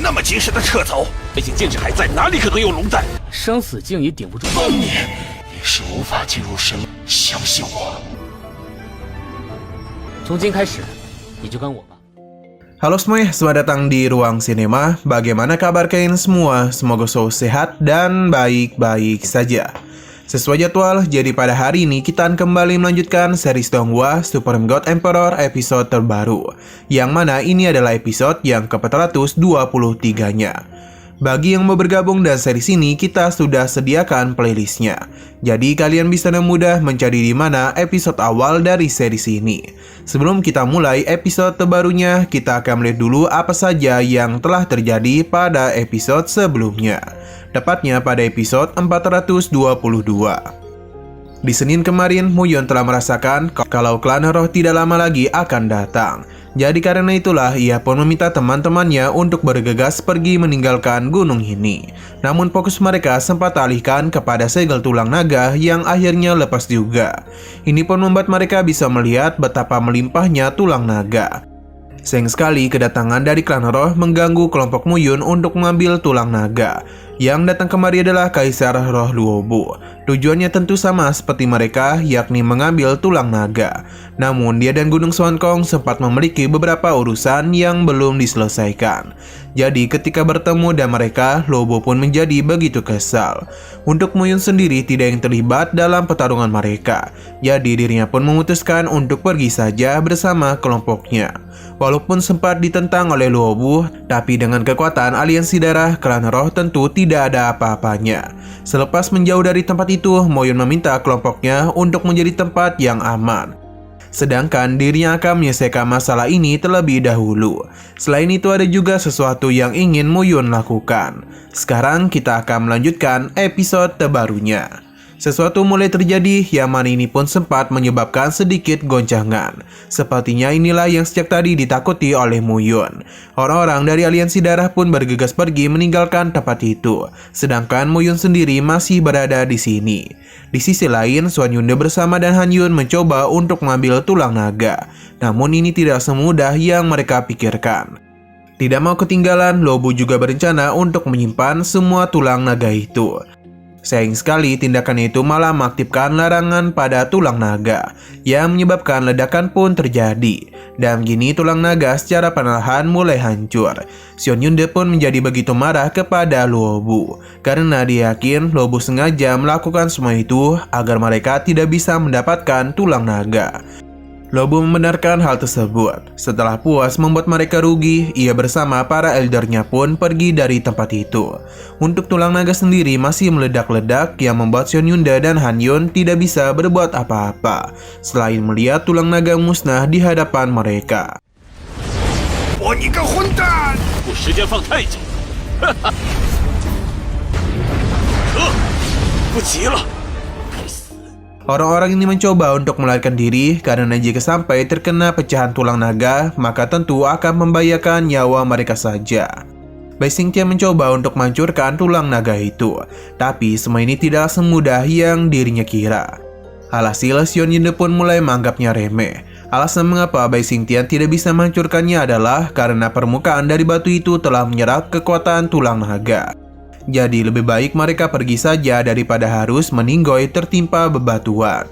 那么及时的撤走，背景剑指还在，哪里可能有龙蛋？生死境也顶不住。你是无法进入神，相信我。从今开始，你就跟我吧。Halo semuanya, selamat datang di Ruang Sinema. Bagaimana kabar kalian semua? Semoga selalu sehat dan baik-baik saja. Sesuai jadwal, jadi pada hari ini kita akan kembali melanjutkan series Donghua Supreme God Emperor episode terbaru, yang mana ini adalah episode yang ke-423-nya. Bagi yang mau bergabung dan series ini, kita sudah sediakan playlistnya. Jadi kalian bisa dengan mudah mencari di mana episode awal dari series ini. Sebelum kita mulai episode terbarunya, kita akan melihat dulu apa saja yang telah terjadi pada episode sebelumnya. Tepatnya pada episode 422. Di Senin kemarin, Muyun telah merasakan kalau klan roh tidak lama lagi akan datang. Jadi karena itulah ia pun meminta teman-temannya untuk bergegas pergi meninggalkan gunung ini. Namun fokus mereka sempat alihkan kepada segel tulang naga yang akhirnya lepas juga. Ini pun membuat mereka bisa melihat betapa melimpahnya tulang naga. Sayang sekali kedatangan dari klan roh mengganggu kelompok Muyun untuk mengambil tulang naga. Yang datang kemari adalah Kaisar Roh Luobu. Tujuannya tentu sama seperti mereka, yakni mengambil tulang naga. Namun dia dan Gunung Swankong sempat memiliki beberapa urusan yang belum diselesaikan. Jadi ketika bertemu dan mereka, Luobu pun menjadi begitu kesal. Untuk Muyun sendiri tidak yang terlibat dalam pertarungan mereka. Jadi dirinya pun memutuskan untuk pergi saja bersama kelompoknya. Walaupun sempat ditentang oleh Luobu, tapi dengan kekuatan aliansi darah, klan roh tentu tidak ada apa-apanya. Selepas menjauh dari tempat itu, Muyun meminta kelompoknya untuk menjadi tempat yang aman. Sedangkan dirinya akan menyelesaikan masalah ini terlebih dahulu. Selain itu ada juga sesuatu yang ingin Muyun lakukan. Sekarang kita akan melanjutkan episode terbarunya. Sesuatu mulai terjadi yang mana ini pun sempat menyebabkan sedikit goncangan. Sepertinya inilah yang sejak tadi ditakuti oleh Muyun. Orang-orang dari aliansi darah pun bergegas pergi meninggalkan tempat itu. Sedangkan Muyun sendiri masih berada di sini. Di sisi lain, Xuan Yunde bersama dan Han Yun mencoba untuk mengambil tulang naga. Namun ini tidak semudah yang mereka pikirkan. Tidak mau ketinggalan, Luobu juga berencana untuk menyimpan semua tulang naga itu. Sayang sekali tindakan itu malah mengaktifkan larangan pada tulang naga, yang menyebabkan ledakan pun terjadi. Dan gini tulang naga secara perlahan mulai hancur. Xuan Yunde pun menjadi begitu marah kepada Luobu, karena dia yakin Luobu sengaja melakukan semua itu agar mereka tidak bisa mendapatkan tulang naga. Luobu membenarkan hal tersebut. Setelah puas membuat mereka rugi, ia bersama para eldernya pun pergi dari tempat itu. Untuk tulang naga sendiri masih meledak-ledak yang membuat Xuan Yunde dan Han Yun tidak bisa berbuat apa-apa selain melihat tulang naga musnah di hadapan mereka. Orang-orang ini mencoba untuk melarikan diri karena jika sampai terkena pecahan tulang naga, maka tentu akan membahayakan nyawa mereka saja. Bai Xingtian mencoba untuk menghancurkan tulang naga itu, tapi semua ini tidak semudah yang dirinya kira. Alhasil, Xuan Yunde pun mulai menganggapnya remeh. Alasan mengapa Bai Xingtian tidak bisa menghancurkannya adalah karena permukaan dari batu itu telah menyerap kekuatan tulang naga. Jadi lebih baik mereka pergi saja daripada harus meninggoy tertimpa bebatuan.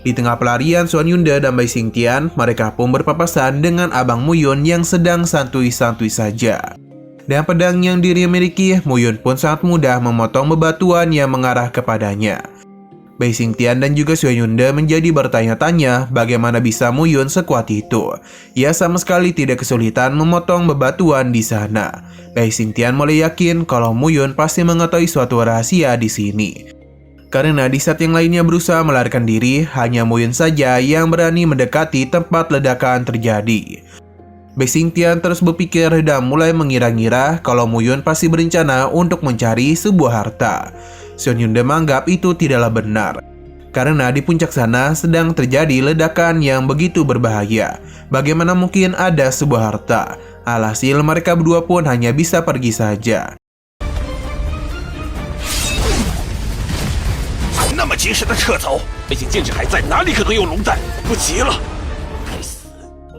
Di tengah pelarian Xuan Yunde dan Bai Xingtian, mereka pun berpapasan dengan Abang Muyun yang sedang santuy-santuy saja. Dan pedang yang dirinya miliki, Muyun pun sangat mudah memotong bebatuan yang mengarah kepadanya. Bai Xingtian dan juga Xuan Yunde menjadi bertanya-tanya bagaimana bisa Muyun sekuat itu. Ia sama sekali tidak kesulitan memotong bebatuan di sana. Bai Xingtian mulai yakin kalau Muyun pasti mengetahui suatu rahasia di sini. Karena di saat yang lainnya berusaha melarikan diri, hanya Muyun saja yang berani mendekati tempat ledakan terjadi. Bai Xingtian terus berpikir dan mulai mengira-ngira kalau Muyun pasti berencana untuk mencari sebuah harta. Xuan Yunde menganggap itu tidaklah benar, karena di puncak sana sedang terjadi ledakan yang begitu berbahaya. Bagaimana mungkin ada sebuah harta? Alhasil mereka berdua pun hanya bisa pergi saja.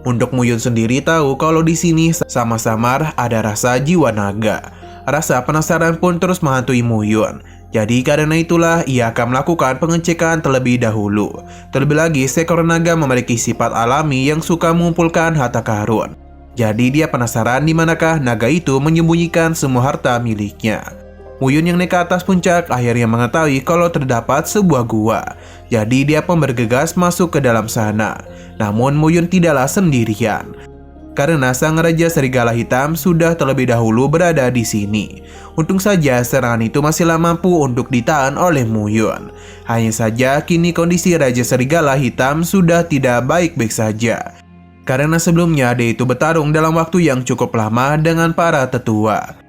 Untuk Muyun sendiri tahu kalau di sini sama-sama ada rasa jiwa naga. Rasa penasaran pun terus menghantui Muyun. Jadi karena itulah ia akan melakukan pengecekan terlebih dahulu. Terlebih lagi seekor naga memiliki sifat alami yang suka mengumpulkan harta karun. Jadi dia penasaran di manakah naga itu menyembunyikan semua harta miliknya. Muyun yang naik ke atas puncak akhirnya mengetahui kalau terdapat sebuah gua. Jadi dia pun bergegas masuk ke dalam sana. Namun Muyun tidaklah sendirian. Karena sang Raja Serigala Hitam sudah terlebih dahulu berada di sini. Untung saja serangan itu masihlah mampu untuk ditahan oleh Muyun. Hanya saja kini kondisi Raja Serigala Hitam sudah tidak baik-baik saja. Karena sebelumnya dia itu bertarung dalam waktu yang cukup lama dengan para tetua.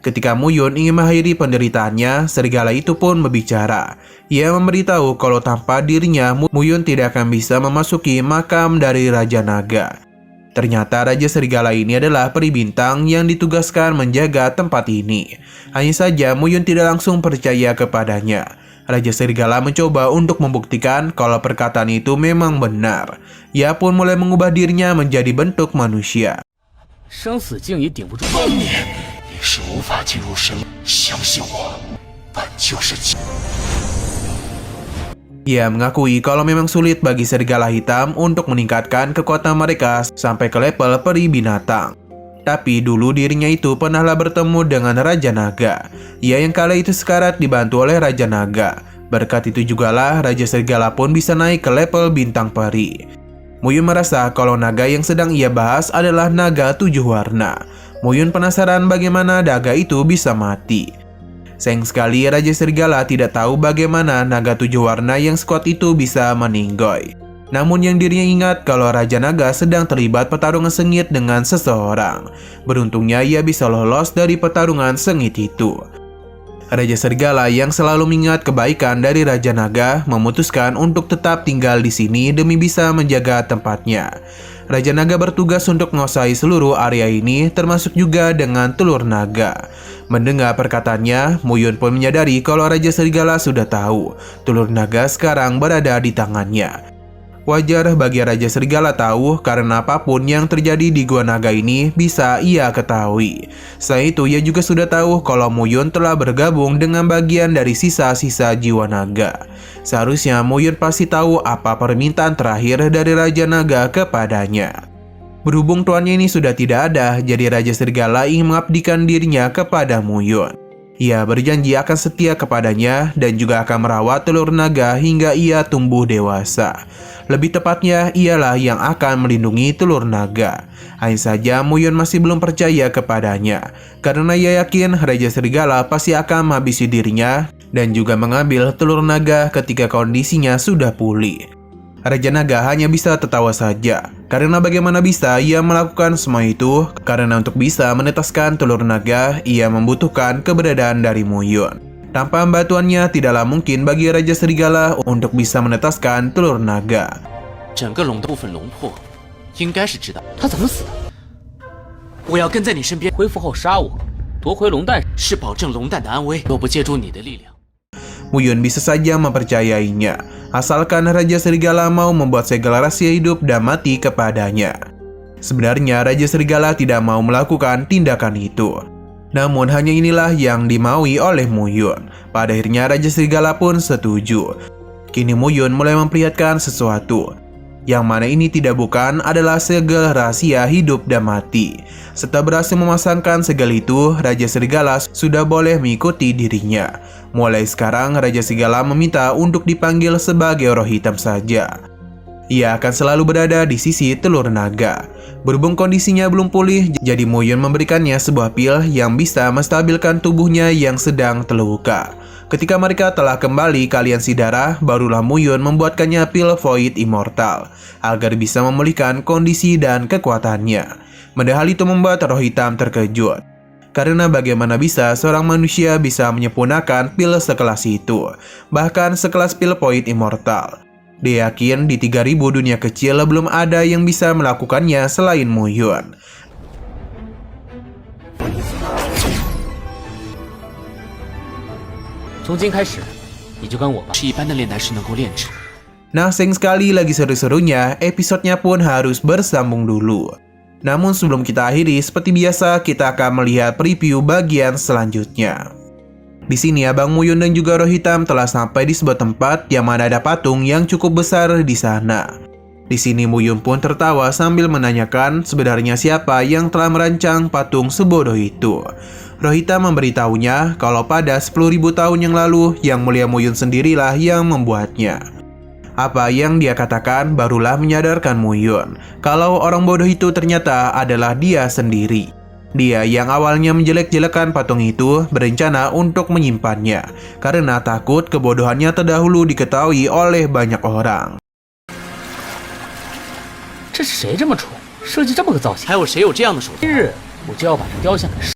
Ketika Muyun ingin mengakhiri penderitaannya, serigala itu pun berbicara. Ia memberitahu kalau tanpa dirinya Muyun tidak akan bisa memasuki makam dari Raja Naga. Ternyata Raja Serigala ini adalah peri bintang yang ditugaskan menjaga tempat ini. Hanya saja Muyun tidak langsung percaya kepadanya. Raja Serigala mencoba untuk membuktikan kalau perkataan itu memang benar. Ia pun mulai mengubah dirinya menjadi bentuk manusia. 生死境已顶不住。你是无法进入神，相信我，本就是机。 Ia mengakui kalau memang sulit bagi serigala hitam untuk meningkatkan kekuatan mereka sampai ke level peri binatang. Tapi dulu dirinya itu pernahlah bertemu dengan Raja Naga. Ia yang kala itu sekarat dibantu oleh Raja Naga. Berkat itu jugalah Raja Serigala pun bisa naik ke level bintang peri. Muyun merasa kalau naga yang sedang ia bahas adalah naga 7 warna. Muyun penasaran bagaimana naga itu bisa mati. Sayang sekali Raja Serigala tidak tahu bagaimana naga 7 warna yang sekuat itu bisa meninggoy. Namun yang dirinya ingat kalau Raja Naga sedang terlibat pertarungan sengit dengan seseorang. Beruntungnya ia bisa lolos dari pertarungan sengit itu. Raja Serigala yang selalu mengingat kebaikan dari Raja Naga memutuskan untuk tetap tinggal di sini demi bisa menjaga tempatnya. Raja Naga bertugas untuk menguasai seluruh area ini termasuk juga dengan telur naga. Mendengar perkataannya, Muyun pun menyadari kalau Raja Serigala sudah tahu telur naga sekarang berada di tangannya. Wajar bagi Raja Serigala tahu karena apapun yang terjadi di Gua Naga ini bisa ia ketahui. Selain itu, ia juga sudah tahu kalau Muyun telah bergabung dengan bagian dari sisa-sisa jiwa naga. Seharusnya Muyun pasti tahu apa permintaan terakhir dari Raja Naga kepadanya. Berhubung tuannya ini sudah tidak ada, jadi Raja Serigala ingin mengabdikan dirinya kepada Muyun. Ia berjanji akan setia kepadanya dan juga akan merawat telur naga hingga ia tumbuh dewasa. Lebih tepatnya, ialah yang akan melindungi telur naga. Hanya saja Muyun masih belum percaya kepadanya, karena ia yakin Raja Serigala pasti akan menghabisi dirinya dan juga mengambil telur naga ketika kondisinya sudah pulih. Raja Naga hanya bisa tertawa saja, karena bagaimana bisa ia melakukan semua itu, karena untuk bisa menetaskan telur naga, ia membutuhkan keberadaan dari Muyun. Tanpa bantuannya, tidaklah mungkin bagi Raja Serigala untuk bisa menetaskan telur naga. 整个龙的部分龙魄，应该是知道。他怎么死的？我要跟在你身边，恢复后杀我，夺回龙蛋。是保证龙蛋的安危。若不借助你的力量， Muyun bisa saja mempercayainya, asalkan Raja Serigala mau membuat segala rahasia hidup dan mati kepadanya. Sebenarnya Raja Serigala tidak mau melakukan tindakan itu. Namun hanya inilah yang dimaui oleh Muyun. Pada akhirnya Raja Serigala pun setuju. Kini Muyun mulai memperlihatkan sesuatu. Yang mana ini tidak bukan adalah segel rahasia hidup dan mati. Setelah berhasil memasangkan segel itu, Raja Serigala sudah boleh mengikuti dirinya. Mulai sekarang Raja Serigala meminta untuk dipanggil sebagai roh hitam saja. Ia akan selalu berada di sisi telur naga. Berhubung kondisinya belum pulih, jadi Muyun memberikannya sebuah pil yang bisa menstabilkan tubuhnya yang sedang terluka. Ketika mereka telah kembali ke aliansi darah, barulah Muyun membuatkannya pil Void Immortal agar bisa memulihkan kondisi dan kekuatannya. Padahal itu membuat roh hitam terkejut. Karena bagaimana bisa seorang manusia bisa menyempurnakan pil sekelas itu, bahkan sekelas pil Void Immortal. Dia yakin di 3000 dunia kecil belum ada yang bisa melakukannya selain Muyun. 从今开始，你就跟我吧。是一般的炼丹师能够炼制。Nah, sayang sekali lagi seru-serunya, episodenya pun harus bersambung dulu. Namun sebelum kita akhiri, seperti biasa kita akan melihat preview bagian selanjutnya. Di sini Abang Muyun dan juga Roh Hitam telah sampai di sebuah tempat yang mana ada patung yang cukup besar di sana. Di sini Muyun pun tertawa sambil menanyakan sebenarnya siapa yang telah merancang patung sebodoh itu. Roh Hitam memberitahunya kalau pada 10.000 tahun yang lalu, Yang Mulia Muyun sendirilah yang membuatnya. Apa yang dia katakan barulah menyadarkan Muyun kalau orang bodoh itu ternyata adalah dia sendiri. Dia yang awalnya menjelek-jelekan patung itu berencana untuk menyimpannya karena takut kebodohannya terdahulu diketahui oleh banyak orang. 这是谁这么蠢，设计这么个造型？还有谁有这样的手段？今日我就要把这雕像给。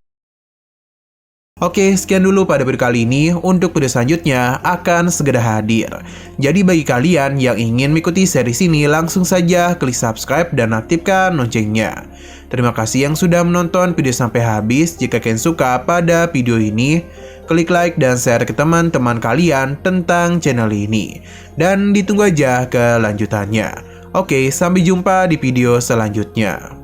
Oke, sekian dulu pada video kali ini. Untuk video selanjutnya akan segera hadir. Jadi bagi kalian yang ingin mengikuti series ini, langsung saja klik subscribe dan aktifkan loncengnya. Terima kasih yang sudah menonton video sampai habis. Jika kalian suka pada video ini, klik like dan share ke teman-teman kalian tentang channel ini. Dan ditunggu aja kelanjutannya. Oke, sampai jumpa di video selanjutnya.